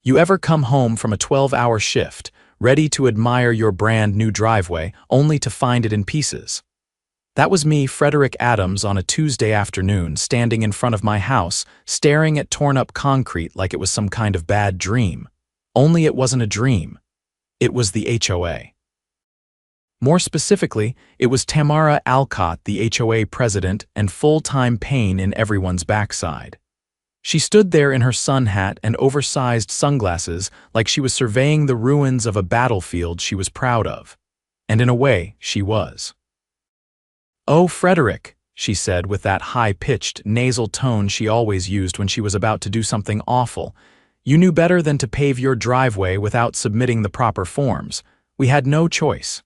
You ever come home from a 12-hour shift, ready to admire your brand new driveway, only to find it in pieces? That was me, Frederick Adams, on a Tuesday afternoon, standing in front of my house, staring at torn-up concrete like it was some kind of bad dream. Only it wasn't a dream. It was the HOA. More specifically, it was Tamara Alcott, the HOA president and full-time pain in everyone's backside. She stood there in her sun hat and oversized sunglasses like she was surveying the ruins of a battlefield she was proud of. And in a way, she was. "Oh, Frederick," she said with that high-pitched, nasal tone she always used when she was about to do something awful. "You knew better than to pave your driveway without submitting the proper forms. We had no choice."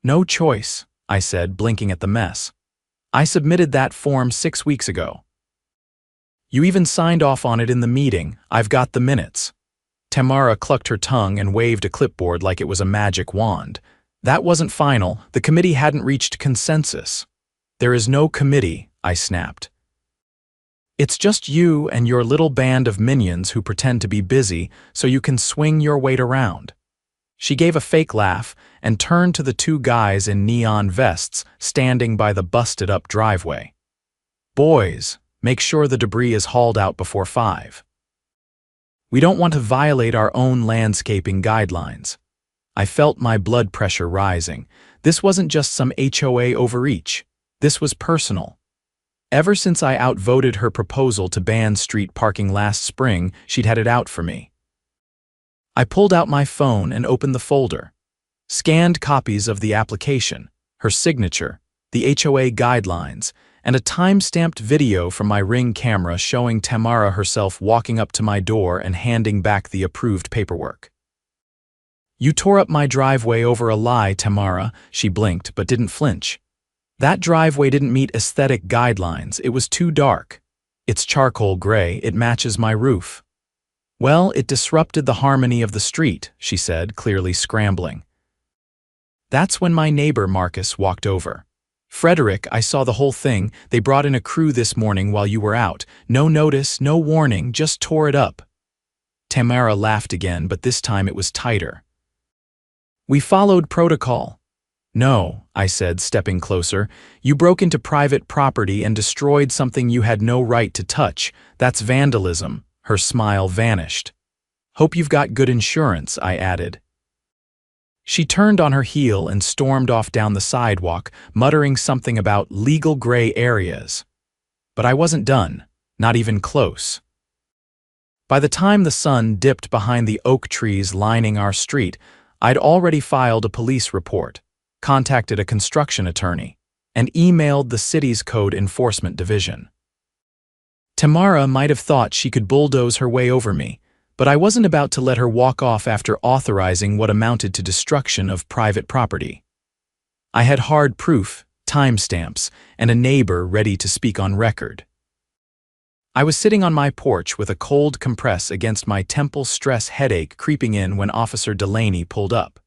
"No choice," I said, blinking at the mess. "I submitted that form 6 weeks ago. You even signed off on it in the meeting. I've got the minutes." Tamara clucked her tongue and waved a clipboard like it was a magic wand. "That wasn't final. The committee hadn't reached consensus." "There is no committee," I snapped. "It's just you and your little band of minions who pretend to be busy so you can swing your weight around." She gave a fake laugh and turned to the two guys in neon vests standing by the busted-up driveway. "Boys, make sure the debris is hauled out before 5. We don't want to violate our own landscaping guidelines." I felt my blood pressure rising. This wasn't just some HOA overreach. This was personal. Ever since I outvoted her proposal to ban street parking last spring, she'd had it out for me. I pulled out my phone and opened the folder. Scanned copies of the application, her signature, the HOA guidelines, and a time-stamped video from my Ring camera showing Tamara herself walking up to my door and handing back the approved paperwork. "You tore up my driveway over a lie, Tamara," she blinked but didn't flinch. "That driveway didn't meet aesthetic guidelines. It was too dark. It's charcoal gray. It matches my roof." "Well, it disrupted the harmony of the street," she said, clearly scrambling. That's when my neighbor Marcus walked over. "Frederick, I saw the whole thing. They brought in a crew this morning while you were out. No notice, no warning, just tore it up." Tamara laughed again, but this time it was tighter. "We followed protocol." "No," I said, stepping closer. "You broke into private property and destroyed something you had no right to touch. That's vandalism." Her smile vanished. "Hope you've got good insurance," I added. She turned on her heel and stormed off down the sidewalk, muttering something about legal gray areas. But I wasn't done, not even close. By the time the sun dipped behind the oak trees lining our street, I'd already filed a police report, contacted a construction attorney, and emailed the city's code enforcement division. Tamara might have thought she could bulldoze her way over me, but I wasn't about to let her walk off after authorizing what amounted to destruction of private property. I had hard proof, timestamps, and a neighbor ready to speak on record. I was sitting on my porch with a cold compress against my temple stress headache creeping in when Officer Delaney pulled up.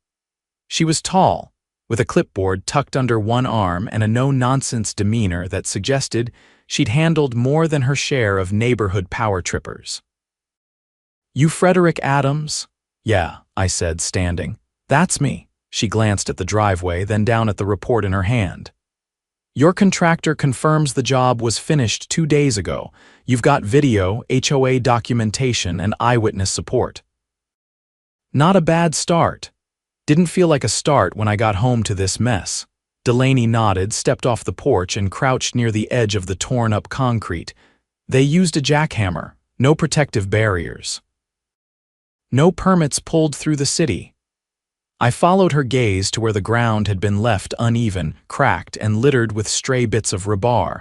She was tall, with a clipboard tucked under one arm and a no-nonsense demeanor that suggested she'd handled more than her share of neighborhood power trippers. "You Frederick Adams?" "Yeah," I said, standing. "That's me." She glanced at the driveway, then down at the report in her hand. "Your contractor confirms the job was finished 2 days ago. You've got video, HOA documentation, and eyewitness support." "Not a bad start." "Didn't feel like a start when I got home to this mess." Delaney nodded, stepped off the porch, and crouched near the edge of the torn-up concrete. "They used a jackhammer. No protective barriers. No permits pulled through the city." I followed her gaze to where the ground had been left uneven, cracked, and littered with stray bits of rebar.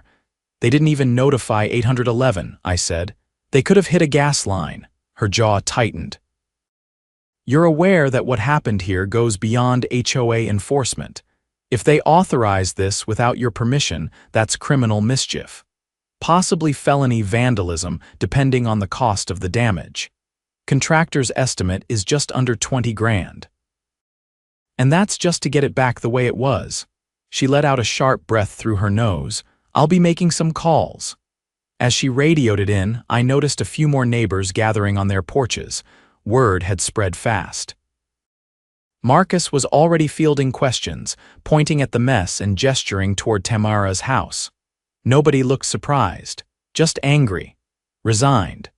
"They didn't even notify 811, I said. "They could have hit a gas line." Her jaw tightened. "You're aware that what happened here goes beyond HOA enforcement. If they authorize this without your permission, that's criminal mischief. Possibly felony vandalism, depending on the cost of the damage. Contractor's estimate is just under 20 grand. And that's just to get it back the way it was." She let out a sharp breath through her nose. "I'll be making some calls." As she radioed it in, I noticed a few more neighbors gathering on their porches. word had spread fast. Marcus was already fielding questions, pointing at the mess and gesturing toward Tamara's house. Nobody looked surprised, just angry, resigned.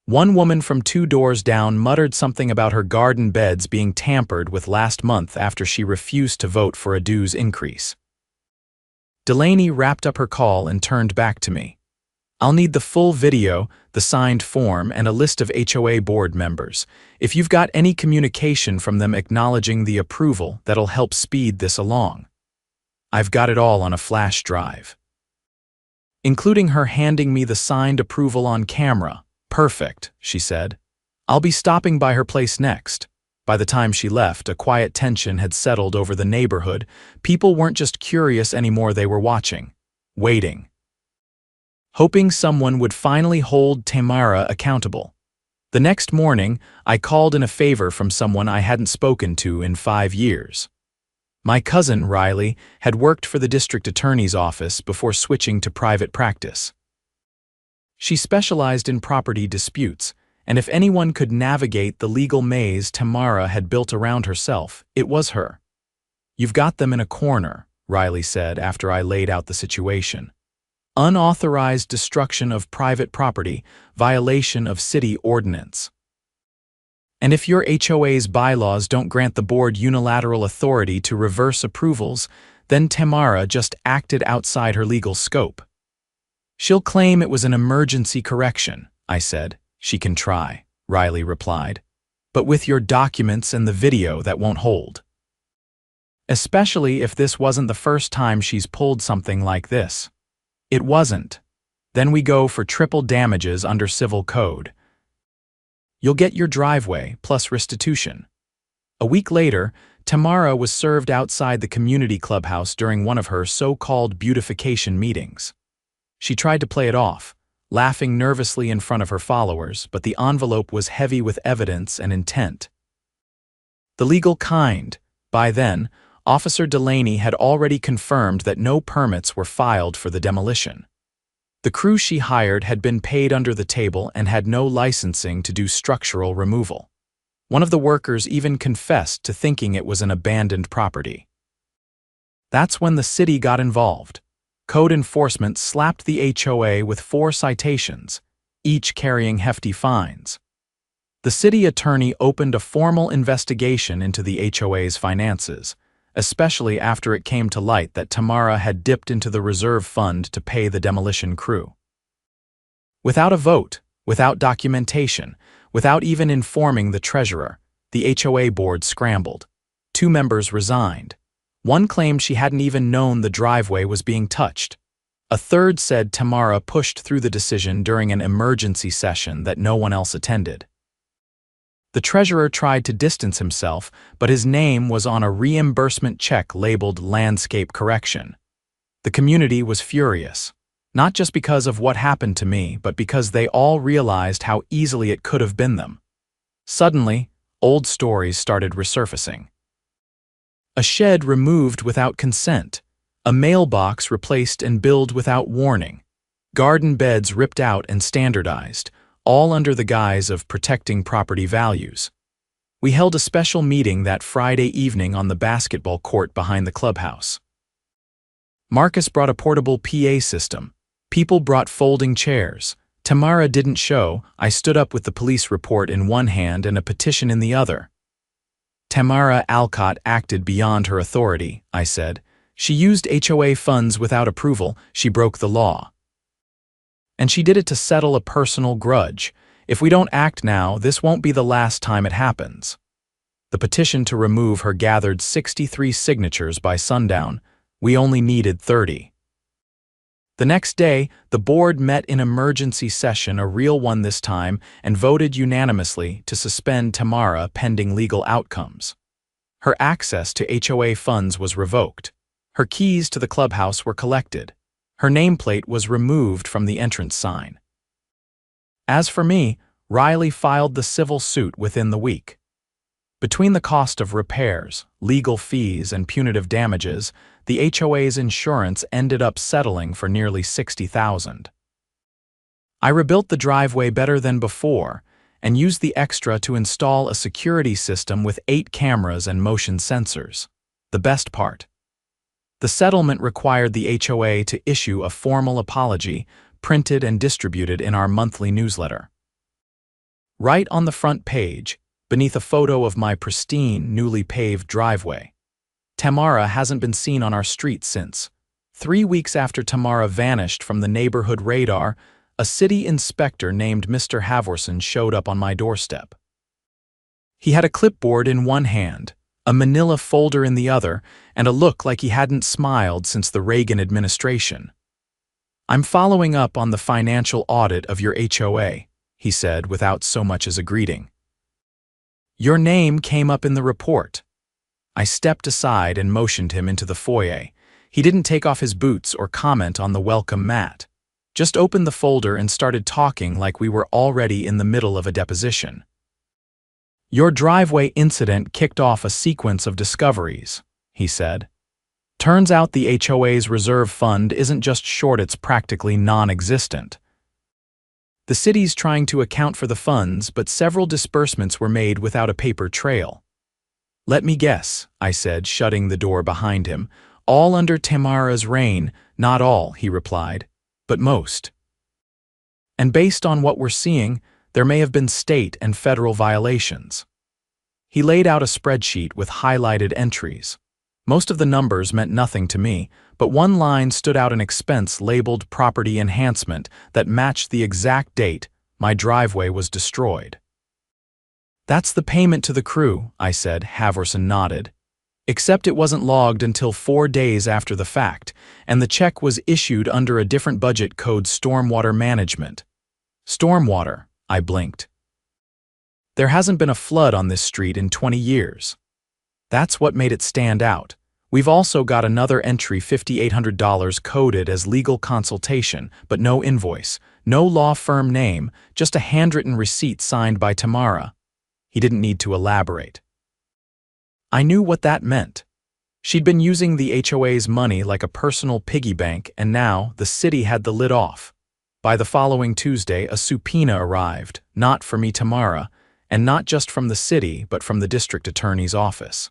One woman from 2 doors down muttered something about her garden beds being tampered with last month after she refused to vote for a dues increase. Delaney wrapped up her call and turned back to me. "I'll need the full video, the signed form, and a list of HOA board members. If you've got any communication from them acknowledging the approval, that'll help speed this along." "I've got it all on a flash drive." Including her handing me the signed approval on camera. "Perfect," she said. "I'll be stopping by her place next." By the time she left, a quiet tension had settled over the neighborhood. People weren't just curious anymore, they were watching, waiting, hoping someone would finally hold Tamara accountable. The next morning, I called in a favor from someone I hadn't spoken to in 5 years. My cousin, Riley, had worked for the district attorney's office before switching to private practice. She specialized in property disputes, and if anyone could navigate the legal maze Tamara had built around herself, it was her. "You've got them in a corner," Riley said after I laid out the situation. "Unauthorized destruction of private property, violation of city ordinance. And if your HOA's bylaws don't grant the board unilateral authority to reverse approvals, then Tamara just acted outside her legal scope." "She'll claim it was an emergency correction," I said. "She can try," Riley replied. "But with your documents and the video, that won't hold. Especially if this wasn't the first time she's pulled something like this." It wasn't. Then we go for triple damages under civil code. "You'll get your driveway plus restitution." A week later, Tamara was served outside the community clubhouse during one of her so-called beautification meetings. She tried to play it off, laughing nervously in front of her followers, but the envelope was heavy with evidence and intent. The legal kind. By then, Officer Delaney had already confirmed that no permits were filed for the demolition. The crew she hired had been paid under the table and had no licensing to do structural removal. One of the workers even confessed to thinking it was an abandoned property. That's when the city got involved. Code enforcement slapped the HOA with 4 citations, each carrying hefty fines. The city attorney opened a formal investigation into the HOA's finances, especially after it came to light that Tamara had dipped into the reserve fund to pay the demolition crew. Without a vote, without documentation, without even informing the treasurer, the HOA board scrambled. 2 members resigned. One claimed she hadn't even known the driveway was being touched. A third said Tamara pushed through the decision during an emergency session that no one else attended. The treasurer tried to distance himself, but his name was on a reimbursement check labeled landscape correction. The community was furious, not just because of what happened to me, but because they all realized how easily it could have been them. Suddenly, old stories started resurfacing. A shed removed without consent, a mailbox replaced and billed without warning, garden beds ripped out and standardized, all under the guise of protecting property values. We held a special meeting that Friday evening on the basketball court behind the clubhouse. Marcus brought a portable PA system. People brought folding chairs. Tamara didn't show. I stood up with the police report in one hand and a petition in the other. "Tamara Alcott acted beyond her authority," I said. "She used HOA funds without approval. She broke the law. And she did it to settle a personal grudge. If we don't act now, this won't be the last time it happens." The petition to remove her gathered 63 signatures by sundown. We only needed 30. The next day, the board met in emergency session, a real one this time, and voted unanimously to suspend Tamara pending legal outcomes. Her access to HOA funds was revoked. Her keys to the clubhouse were collected. Her nameplate was removed from the entrance sign. As for me, Riley filed the civil suit within the week. Between the cost of repairs, legal fees, and punitive damages, the HOA's insurance ended up settling for nearly $60,000. I rebuilt the driveway better than before, and used the extra to install a security system with 8 cameras and motion sensors. The best part: the settlement required the HOA to issue a formal apology, printed and distributed in our monthly newsletter. Right on the front page, beneath a photo of my pristine, newly paved driveway. Tamara hasn't been seen on our street since. 3 weeks after Tamara vanished from the neighborhood radar, a city inspector named Mr. Havorson showed up on my doorstep. He had a clipboard in one hand, a manila folder in the other, and a look like he hadn't smiled since the Reagan administration. "I'm following up on the financial audit of your HOA," he said without so much as a greeting. "Your name came up in the report." I stepped aside and motioned him into the foyer. He didn't take off his boots or comment on the welcome mat. Just opened the folder and started talking like we were already in the middle of a deposition. "Your driveway incident kicked off a sequence of discoveries," he said. "Turns out the HOA's reserve fund isn't just short, it's practically non-existent. The city's trying to account for the funds, but several disbursements were made without a paper trail." "Let me guess," I said, shutting the door behind him. "All under Tamara's reign." "Not all," he replied, "but most. And based on what we're seeing, there may have been state and federal violations." He laid out a spreadsheet with highlighted entries. Most of the numbers meant nothing to me, but one line stood out: an expense labeled property enhancement that matched the exact date my driveway was destroyed. "That's the payment to the crew," I said. Havorson nodded. "Except it wasn't logged until 4 days after the fact, and the check was issued under a different budget code: stormwater management." "Stormwater?" I blinked. "There hasn't been a flood on this street in 20 years. That's what made it stand out. We've also got another entry, $5,800 coded as legal consultation, but no invoice, no law firm name, just a handwritten receipt signed by Tamara." He didn't need to elaborate. I knew what that meant. She'd been using the HOA's money like a personal piggy bank, and now the city had the lid off. By the following Tuesday, a subpoena arrived, not for me, Tamara, and not just from the city, but from the district attorney's office.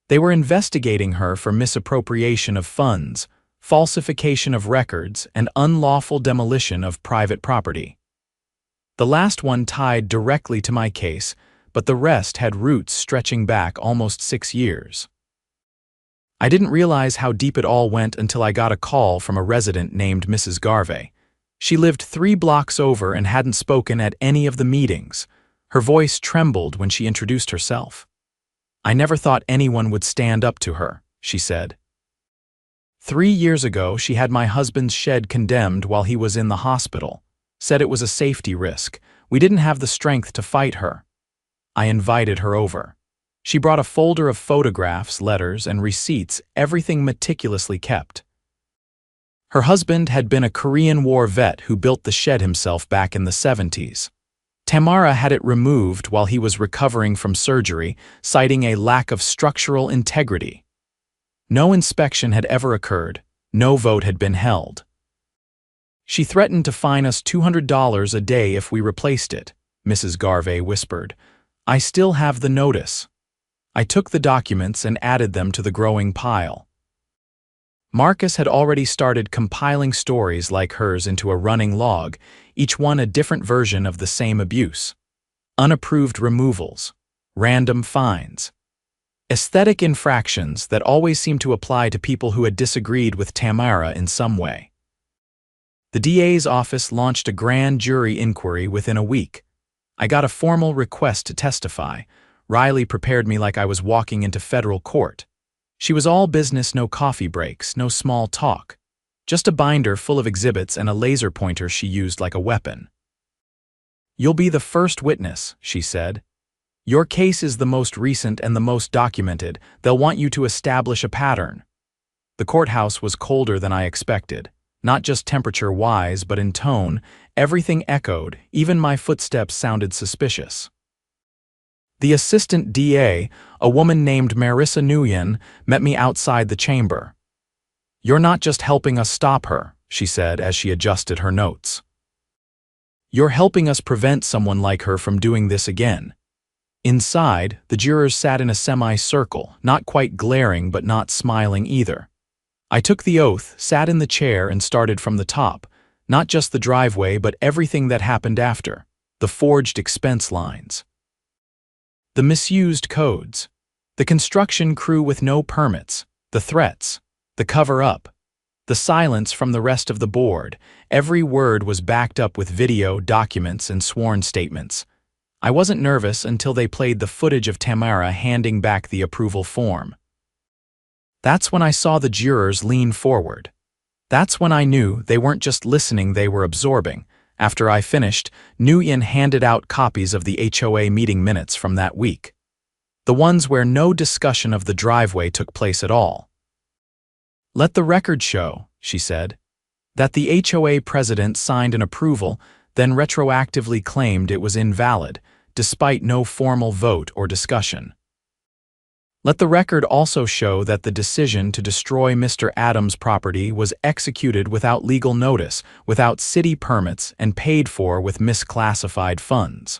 They were investigating her for misappropriation of funds, falsification of records, and unlawful demolition of private property. The last one tied directly to my case, but the rest had roots stretching back almost 6 years. I didn't realize how deep it all went until I got a call from a resident named Mrs. Garvey. She lived 3 blocks over and hadn't spoken at any of the meetings. Her voice trembled when she introduced herself. "I never thought anyone would stand up to her," she said. 3 years ago, she had my husband's shed condemned while he was in the hospital. Said it was a safety risk. We didn't have the strength to fight her. I invited her over. She brought a folder of photographs, letters, and receipts, everything meticulously kept. Her husband had been a Korean War vet who built the shed himself back in the 70s. Tamara had it removed while he was recovering from surgery, citing a lack of structural integrity. No inspection had ever occurred. No vote had been held. She threatened to fine us $200 a day if we replaced it, Mrs. Garvey whispered. "I still have the notice." I took the documents and added them to the growing pile. Marcus had already started compiling stories like hers into a running log, each one a different version of the same abuse. Unapproved removals, random fines, aesthetic infractions that always seemed to apply to people who had disagreed with Tamara in some way. The DA's office launched a grand jury inquiry within a week. I got a formal request to testify. Riley prepared me like I was walking into federal court. She was all business, no coffee breaks, no small talk. Just a binder full of exhibits and a laser pointer she used like a weapon. "You'll be the first witness," she said. "Your case is the most recent and the most documented. They'll want you to establish a pattern." The courthouse was colder than I expected. Not just temperature-wise, but in tone. Everything echoed, even my footsteps sounded suspicious. The assistant DA, a woman named Marissa Nguyen, met me outside the chamber. "You're not just helping us stop her," she said as she adjusted her notes. You're helping us prevent someone like her from doing this again." Inside, the jurors sat in a semi-circle, not quite glaring but not smiling either. I took the oath, sat in the chair, and started from the top. Not just the driveway, but everything that happened after. The forged expense lines. The misused codes. The construction crew with no permits. The threats. The cover-up. The silence from the rest of the board. Every word was backed up with video, documents, and sworn statements. I wasn't nervous until they played the footage of Tamara handing back the approval form. That's when I saw the jurors lean forward. That's when I knew they weren't just listening, they were absorbing. After I finished, Nguyen handed out copies of the HOA meeting minutes from that week. The ones where no discussion of the driveway took place at all. "Let the record show," she said, "that the HOA president signed an approval, then retroactively claimed it was invalid, despite no formal vote or discussion. Let the record also show that the decision to destroy Mr. Adams' property was executed without legal notice, without city permits, and paid for with misclassified funds."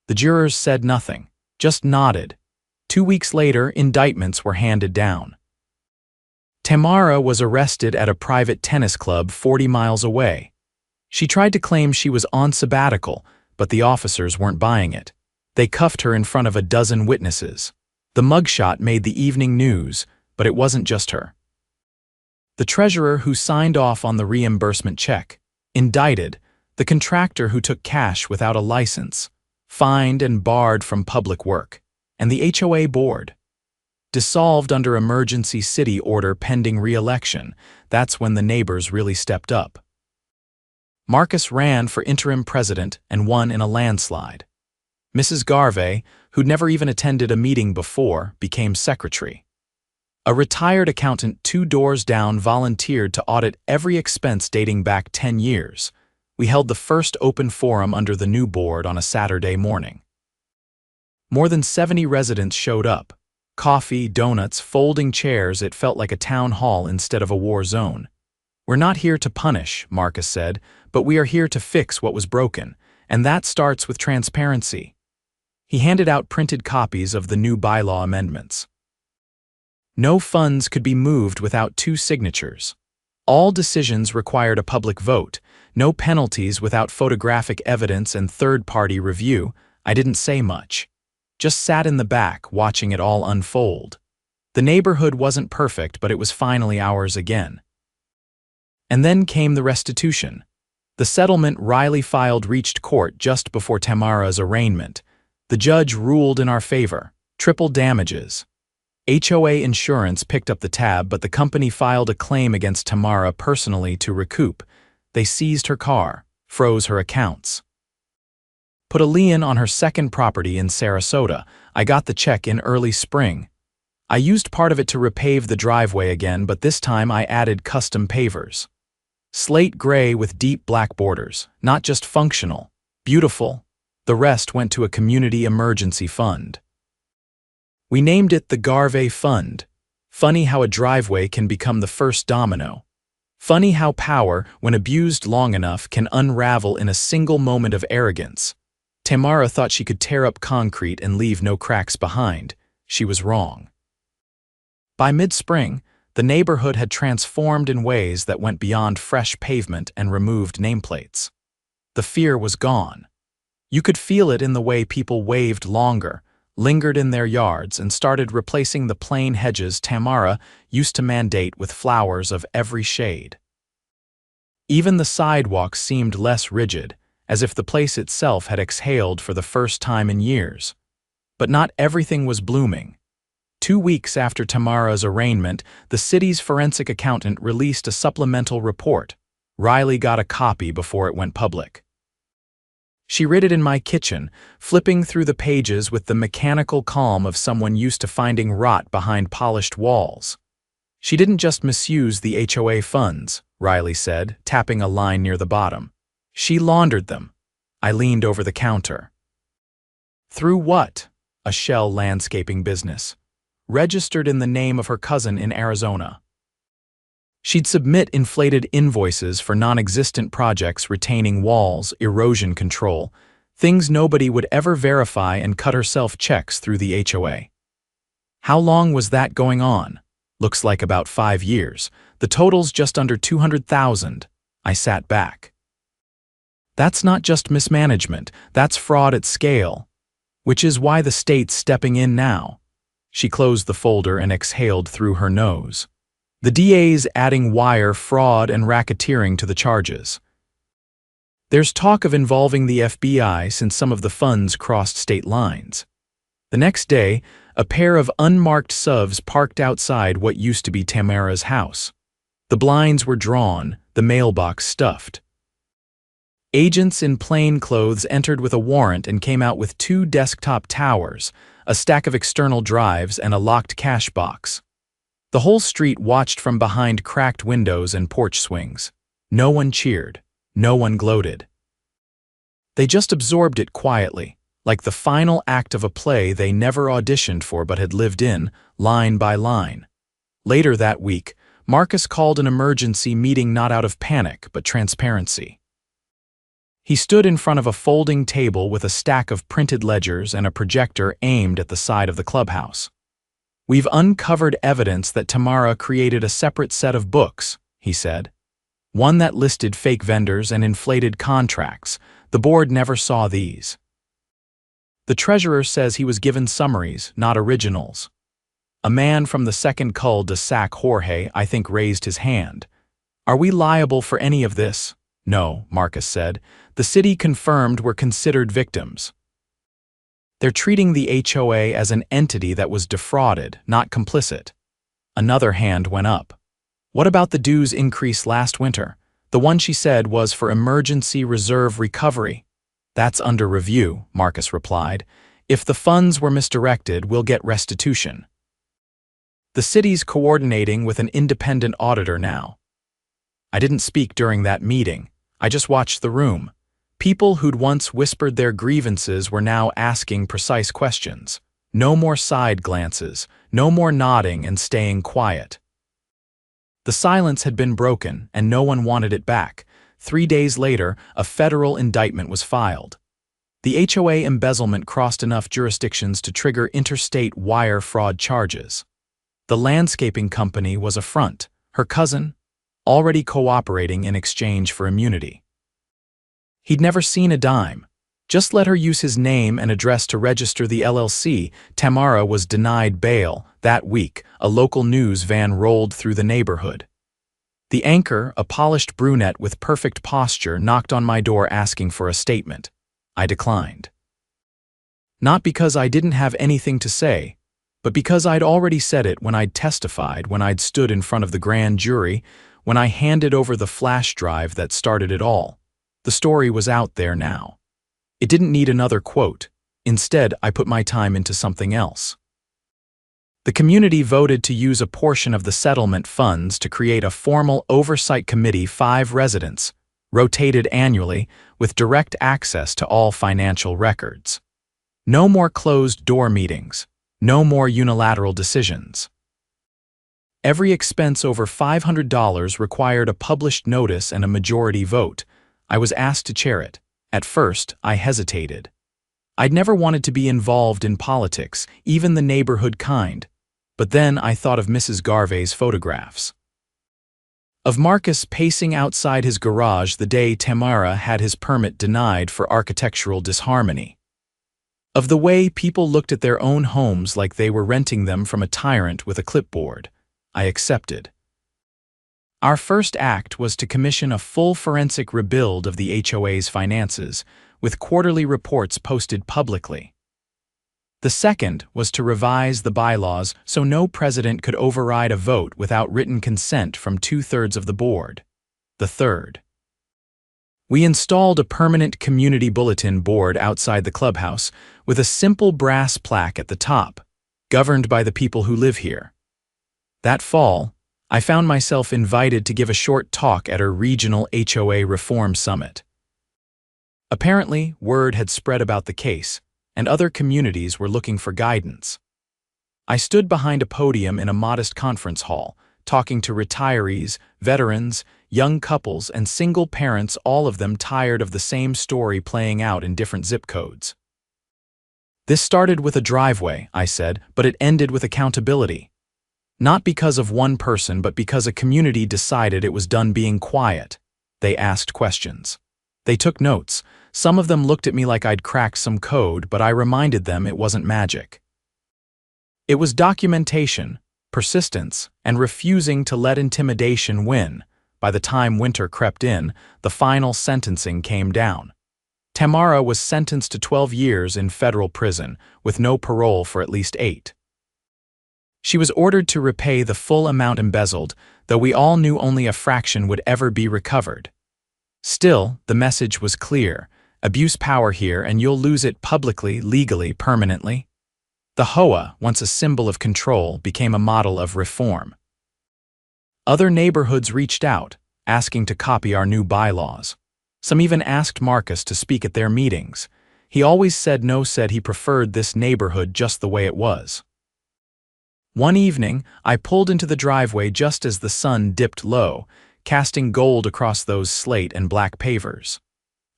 The jurors said nothing, just nodded. 2 weeks later, indictments were handed down. Tamara was arrested at a private tennis club 40 miles away. She tried to claim she was on sabbatical, but the officers weren't buying it. They cuffed her in front of a dozen witnesses. The mugshot made the evening news, but it wasn't just her. The treasurer who signed off on the reimbursement check, indicted, the contractor who took cash without a license, fined and barred from public work, and the HOA board. Dissolved under emergency city order pending re-election. That's when the neighbors really stepped up. Marcus ran for interim president and won in a landslide. Mrs. Garvey, who'd never even attended a meeting before, became secretary. A retired accountant 2 doors down volunteered to audit every expense dating back 10 years. We held the first open forum under the new board on a Saturday morning. More than 70 residents showed up. Coffee, donuts, folding chairs. It felt like a town hall instead of a war zone. "We're not here to punish," Marcus said, "but we are here to fix what was broken, and that starts with transparency." He handed out printed copies of the new bylaw amendments. No funds could be moved without 2 signatures. All decisions required a public vote. No penalties without photographic evidence and third-party review. I didn't say much. Just sat in the back, watching it all unfold. The neighborhood wasn't perfect, but it was finally ours again. And then came the restitution. The settlement Riley filed reached court just before Tamara's arraignment. The judge ruled in our favor. Triple damages. HOA insurance picked up the tab, but the company filed a claim against Tamara personally to recoup. They seized her car, froze her accounts. Put a lien on her second property in Sarasota. I got the check in early spring. I used part of it to repave the driveway again, but this time I added custom pavers. Slate gray with deep black borders, not just functional, beautiful. The rest went to a community emergency fund. We named it the Garvey Fund. Funny how a driveway can become the first domino. Funny how power, when abused long enough, can unravel in a single moment of arrogance. Tamara thought she could tear up concrete and leave no cracks behind. She was wrong. By mid-spring, the neighborhood had transformed in ways that went beyond fresh pavement and removed nameplates. The fear was gone. You could feel it in the way people waved longer, lingered in their yards, and started replacing the plain hedges Tamara used to mandate with flowers of every shade. Even the sidewalks seemed less rigid, as if the place itself had exhaled for the first time in years. But not everything was blooming. 2 weeks after Tamara's arraignment, the city's forensic accountant released a supplemental report. Riley got a copy before it went public. She read it in my kitchen, flipping through the pages with the mechanical calm of someone used to finding rot behind polished walls. She didn't just misuse the HOA funds, Riley said, tapping a line near the bottom. She laundered them. I leaned over the counter. Through what? A shell landscaping business. Registered in the name of her cousin in Arizona. She'd submit inflated invoices for non-existent projects retaining walls, erosion control, things nobody would ever verify, and cut herself checks through the HOA. How long was that going on? Looks like about 5 years. The total's just under $200,000. I sat back. That's not just mismanagement, that's fraud at scale. Which is why the state's stepping in now. She closed the folder and exhaled through her nose. The DA's adding wire fraud and racketeering to the charges. There's talk of involving the FBI since some of the funds crossed state lines. The next day, a pair of unmarked SUVs parked outside what used to be Tamara's house. The blinds were drawn, the mailbox stuffed. Agents in plain clothes entered with a warrant and came out with 2 desktop towers, a stack of external drives, and a locked cash box. The whole street watched from behind cracked windows and porch swings. No one cheered. No one gloated. They just absorbed it quietly, like the final act of a play they never auditioned for but had lived in, line by line. Later that week, Marcus called an emergency meeting not out of panic but transparency. He stood in front of a folding table with a stack of printed ledgers and a projector aimed at the side of the clubhouse. "We've uncovered evidence that Tamara created a separate set of books," he said. "One that listed fake vendors and inflated contracts. The board never saw these." The treasurer says he was given summaries, not originals. A man from the second cul-de-sac, Jorge, I think, raised his hand. "Are we liable for any of this?" "No," Marcus said. "The city confirmed we're considered victims." They're treating the HOA as an entity that was defrauded, not complicit. Another hand went up. "What about the dues increase last winter? The one she said was for emergency reserve recovery." "That's under review," Marcus replied. "If the funds were misdirected, we'll get restitution." The city's coordinating with an independent auditor now. I didn't speak during that meeting. I just watched the room. People who'd once whispered their grievances were now asking precise questions. No more side glances, no more nodding and staying quiet. The silence had been broken, and no one wanted it back. 3 days later, a federal indictment was filed. The HOA embezzlement crossed enough jurisdictions to trigger interstate wire fraud charges. The landscaping company was a front. Her cousin, already cooperating in exchange for immunity. He'd never seen a dime. Just let her use his name and address to register the LLC. Tamara was denied bail. That week, a local news van rolled through the neighborhood. The anchor, a polished brunette with perfect posture, knocked on my door asking for a statement. I declined. Not because I didn't have anything to say, but because I'd already said it when I'd testified, when I'd stood in front of the grand jury, when I handed over the flash drive that started it all. The story was out there now. It didn't need another quote. Instead, I put my time into something else. The community voted to use a portion of the settlement funds to create a formal oversight committee, 5 residents, rotated annually, with direct access to all financial records. No more closed-door meetings. No more unilateral decisions. Every expense over $500 required a published notice and a majority vote. I was asked to chair it. At first, I hesitated. I'd never wanted to be involved in politics, even the neighborhood kind. But then I thought of Mrs. Garvey's photographs. Of Marcus pacing outside his garage the day Tamara had his permit denied for architectural disharmony. Of the way people looked at their own homes like they were renting them from a tyrant with a clipboard. I accepted. Our first act was to commission a full forensic rebuild of the HOA's finances, with quarterly reports posted publicly. The second was to revise the bylaws so no president could override a vote without written consent from 2/3 of the board. The third. We installed a permanent community bulletin board outside the clubhouse with a simple brass plaque at the top, governed by the people who live here. That fall, I found myself invited to give a short talk at a regional HOA reform summit. Apparently, word had spread about the case, and other communities were looking for guidance. I stood behind a podium in a modest conference hall, talking to retirees, veterans, young couples, and single parents, all of them tired of the same story playing out in different zip codes. This started with a driveway, I said, but it ended with accountability. Not because of one person, but because a community decided it was done being quiet. They asked questions. They took notes. Some of them looked at me like I'd cracked some code, but I reminded them it wasn't magic. It was documentation, persistence, and refusing to let intimidation win. By the time winter crept in, the final sentencing came down. Tamara was sentenced to 12 years in federal prison, with no parole for at least 8. She was ordered to repay the full amount embezzled, though we all knew only a fraction would ever be recovered. Still, the message was clear: abuse power here and you'll lose it publicly, legally, permanently. The HOA, once a symbol of control, became a model of reform. Other neighborhoods reached out, asking to copy our new bylaws. Some even asked Marcus to speak at their meetings. He always said no, said he preferred this neighborhood just the way it was. One evening, I pulled into the driveway just as the sun dipped low, casting gold across those slate and black pavers.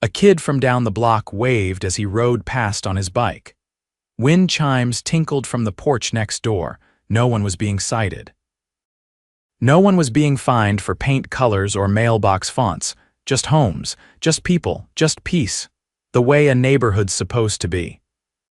A kid from down the block waved as he rode past on his bike. Wind chimes tinkled from the porch next door. No one was being cited. No one was being fined for paint colors or mailbox fonts. Just homes, just people, just peace. The way a neighborhood's supposed to be.